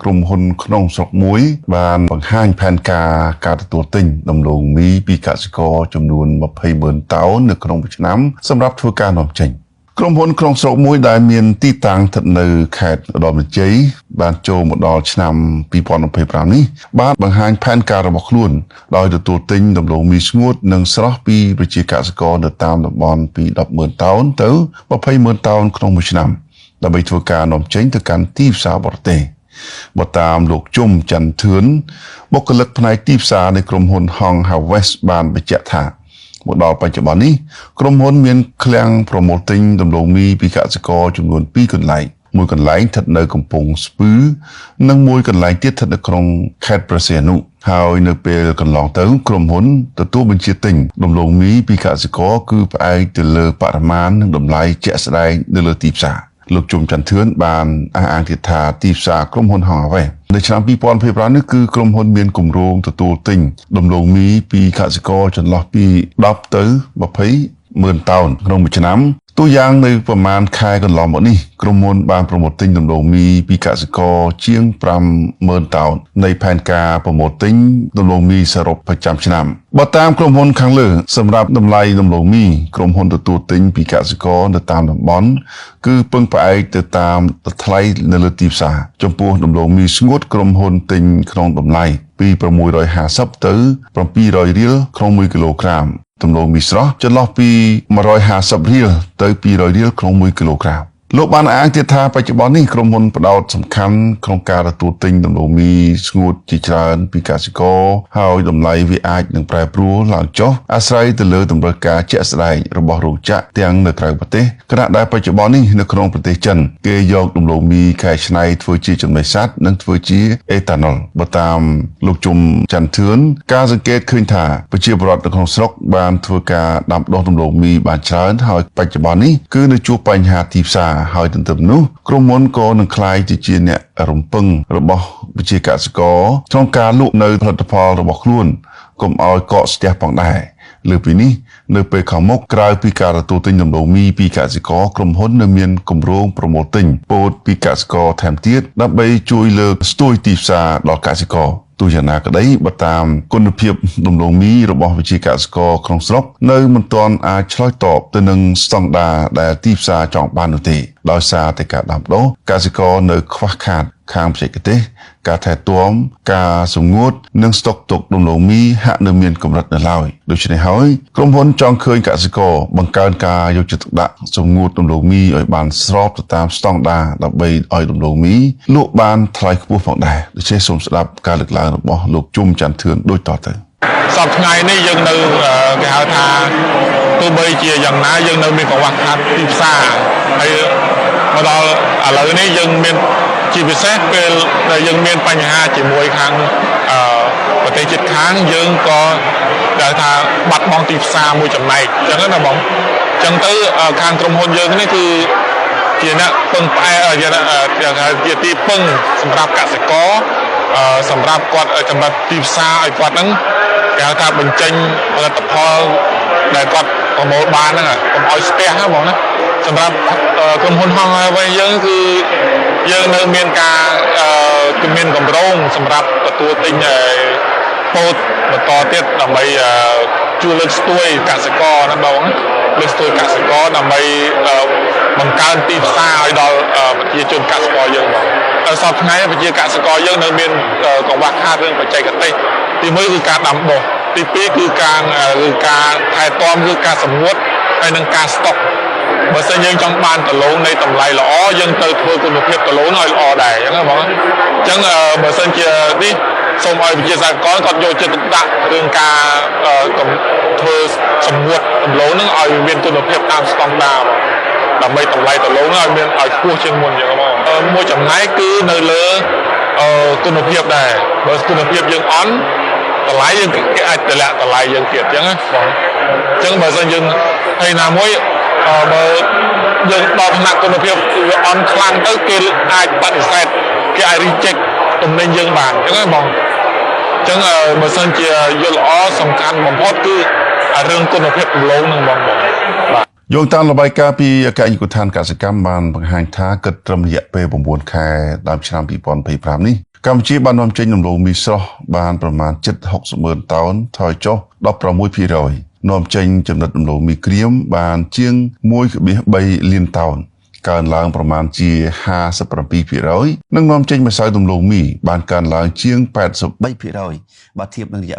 ក្រុមហ៊ុនក្នុងស្រុកមួយបានបង្ហាញផែនការទទួលទិញដំឡូងមីពីកសិករចំនួន20,000 តោននៅក្នុងមួយឆ្នាំសម្រាប់ធ្វើការនាំចេញក្រុមហ៊ុនក្នុងស្រុកមួយដែលមានទីតាំងស្ថិតនៅខេត្តឧត្តរមានជ័យបានចូលមកដល់ឆ្នាំ2025នេះបានបង្ហាញផែនការរបស់ខ្លួនដោយទទួលទិញដំឡូងមីស្ងួតនិងស្រស់ពីប្រជាកសិករនៅតាមតំបន់ពី10,000 តោនទៅ20,000 តោនក្នុងមួយឆ្នាំដើម្បីធ្វើការនាំចេញទៅកាន់ទីផ្សារបរទេសបើតាមលោកជុំច័ន្ទធឿនបុគ្គលិកផ្នែកទីផ្សារនៃក្រុមហ៊ុន Hong Harvest បានបញ្ជាក់ថាមកដល់បច្ចុប្បន្ននេះក្រុមហ៊ុនមានឃ្លាំងប្រមូលទិញដំឡូងមីពីកសិករចំនួន2កន្លែងមួយកន្លែងស្ថិតនៅកំពង់ស្ពឺនិងមួយកន្លែងទៀតស្ថិតនៅក្នុងខេត្តព្រះសីហនុហើយនៅពេលកន្លងទៅក្រុមហ៊ុនទទួលបញ្ជាទិញដំឡូងមីពីកសិករគឺផ្អែកទៅលើបរិមាណនិងតម្លៃជាក់ស្ដែងនៅលើទីផ្សារលោកជុំច័ន្ទធឿនបានអះអាងទៀតថាទីផ្សារក្រុមហ៊ុន Hong Harvest នៅឆ្នាំ2025នេះគឺក្រុមហ៊ុនមានគម្រោងទទួលទិញដំឡូងមីពីកសិករចន្លោះពី10ទៅ20,000 តោនក្នុងមួយឆ្នាំទូយ៉ាងនៅប្រមាណខែកន្លងមកនេះក្រុមហ៊ុនបានប្រមូលទិញដំឡូងមីពីកសិករជាង50,000 តោននៃផែនការប្រមូលទិញដំឡូងមីសរុបប្រចាំឆ្នាំបើតាមក្រុមហ៊ុនខាងលើសម្រាប់តម្លៃដំឡូងមីក្រុមហ៊ុនទទួលទិញពីកសិករនៅតាមតំបន់គឺពឹងផ្អែកទៅតាមថ្លៃនៅលើទីផ្សារចំពោះដំឡូងមីស្ងួតក្រុមហ៊ុនទិញក្នុងតម្លៃពី650ទៅ700រៀលក្នុង1គីឡូក្រាមដំឡូងមីស្រស់ចន្លោះពី150រៀលទៅ200រៀលក្នុង1គីឡូក្រាមលោកបានអះអាងទៀតថាបច្ចុប្បន្ននេះក្រុមហ៊ុនផ្ដោតសំខាន់ក្នុងការទទួលទិញដំឡូងមីស្ងួតជាច្រើនពីកសិករហើយតម្លៃវាអាចនឹងប្រែប្រួលឡើងចុះអាស្រ័យទៅលើតម្រូវការជាក់ស្ដែងរបស់រោងចក្រទាំងនៅក្រៅប្រទេសខណៈដែលបច្ចុប្បន្ននេះនៅក្នុងប្រទេសចិនគេយកដំឡូងមីកែច្នៃធ្វើជាចំណីសត្វនិងធ្វើជាអេតាណុលបើតាមលោកជុំច័ន្ទធឿនការសង្កេតឃើញថាប្រជាពលរដ្ឋនៅក្នុងស្រុកបានធ្វើការដាំដុះដំឡូងមីបានច្រើនហើយបច្ចុប្បន្ននេះគឺនៅជួបបញ្ហាទីផ្សារហើយទន្ទឹមនោះក្រុមហ៊ុនក៏នឹងក្លាយទៅជាអ្នករំពឹងរបស់ប្រជាកសិករក្នុងការលក់នៅផលិតផលរបស់ខ្លួនកុំឲ្យកកស្ទះផងដែរលើពីនេះនៅពេលខាងមុខក្រៅពីការទទួលទិញដំឡូងមីពីកសិករក្រុមហ៊ុននៅមានគម្រោងប្រមូលទិញពោតពីកសិករថែមទៀតដើម្បីជួយលើកស្ទួយទីផ្សារដល់កសិករទោះយ៉ាងណាក្តីបើតាមគុណភាពដំឡូងមីរបស់វិជាកសិករក្នុងស្រុកនៅមិនទាន់អាចឆ្លើយតបទៅនឹងស្តង់ដារដែលទីផ្សារចង់បាននោះទេដោយសារតែការដាំដុះកសិករនៅខ្វះខាតខាងបច្ចេកទេសការថែទាំការសម្ងួតនិងស្តុកទុកដំឡូងមីហាក់នៅមានកម្រិតនៅឡើយដូច្នេះហើយក្រុមហ៊ុនចង់ឃើញកសិករបង្កើនការយកចិត្តទុកដាក់សម្ងួតដំឡូងមីឲ្យបានស្របទៅតាមស្តង់ដារដើម្បីឲ្យដំឡូងមីលក់បានថ្លៃខ្ពស់ផងដែរដូច្នេះសូមស្ដាប់ការលើកឡើងរបស់លោកជុំច័ន្ទធឿនដូចតទៅសប្តាហ៍ថ្ងៃនេះយើងនៅគេហៅថាទោះបីជាយ៉ាងណាយើងនៅមានកង្វះខាតទីផ្សារហើយមកដល់ឥឡូវនេះយើងមានជាពិសេសពេលដែលយើងមានបញ្ហាជាមួយខាងប្រទេសជិតខាងយើងក៏ដែលថាបាត់បង់ទីផ្សារមួយចំណែកអញ្ចឹងណាបងអញ្ចឹងទៅខាងក្រុមហ៊ុនយើងនេះគឺជាអ្នកពឹងផ្អែកជាទីពឹងសម្រាប់កសិករសម្រាប់គាត់ចំណិតទីផ្សារឲ្យគាត់ហ្នឹងគេហៅថាបញ្ចេញផលិតផលដែលគាត់ប្រមូលបានហ្នឹងកុំឲ្យស្ទះណាបងណាសម្រាប់ក្រុមហ៊ុន Hong Harvest យើងគឺយើងនៅមានការមានកម្រោងសម្រាប់ទទួលទិញពោតបន្តទៀតដើម្បីជួយលើកស្ទួយកសិករណាបងលើកស្ទួយកសិករដើម្បីបង្កើនទីផ្សារឲ្យដល់ប្រជាជនកសិករយើងបងសប្តាហ៍ថ្ងៃប្រជាកសិករយើងនៅមានកង្វះខាតរឿងបច្ចេកទេសទី1គឺការដាំដុះទី2គឺការថែទាំគឺការសម្ងួតហើយនិងការស្តុកបើសិនយើងចង់បានដលូងនៃតម្លៃល្អយើងទៅធ្វើគុណភាពដលូងឲ្យល្អដែរអញ្ចឹងណាបងអញ្ចឹងបើសិនជានេះសូមឲ្យវិជាសាស្ត្រគាត់យកចិត្តទុកដាក់រឿងការធ្វើសម្ងួតដលូងនឹងឲ្យមានគុណភាពតាមស្តង់ដារដើម្បីតម្លៃដលូងឲ្យមានឲ្យខ្ពស់ជាងមុនអញ្ចឹងបងមួយចំណែកគឺនៅលើគុណភាពដែរបើគុណភាពយើងអន់តម្លៃយើងគេអាចតម្លាក់តម្លៃយើងទៀតអញ្ចឹងណាបងអញ្ចឹងបើសិនយើងហើយណាមួយបើយើងដល់ថ្នាក់គុណភាពវាអន់ខ្លាំងទៅគេអាចបដិសេធគេអាច reject ទំនិញយើងបានអញ្ចឹងណាបងអញ្ចឹងបើសិនជាយល់ល្អសំខាន់បំផុតគឺរឿងគុណភាពដំឡូងនឹងបងបាទយោងតាមរបាយការណ៍ពីអគ្គនាយកដ្ឋានកសិកម្មបានបង្ហាញថាគិតត្រឹមរយៈពេល9ខែដើមឆ្នាំ2025នេះ កម្ពុជាបាននាំចេញដំឡូងមីស្រស់បានប្រមាណ 760,000 តោនថយចុះ 16%នាំចេញចំណិតដំឡូងមីក្រៀមបានជាង 1.3 លានតោនកើនឡើងប្រមាណជា 57% និងនាំចេញម្សៅដំឡូងមីបានកើនឡើងជាង 83% បើធៀបនឹងរយៈ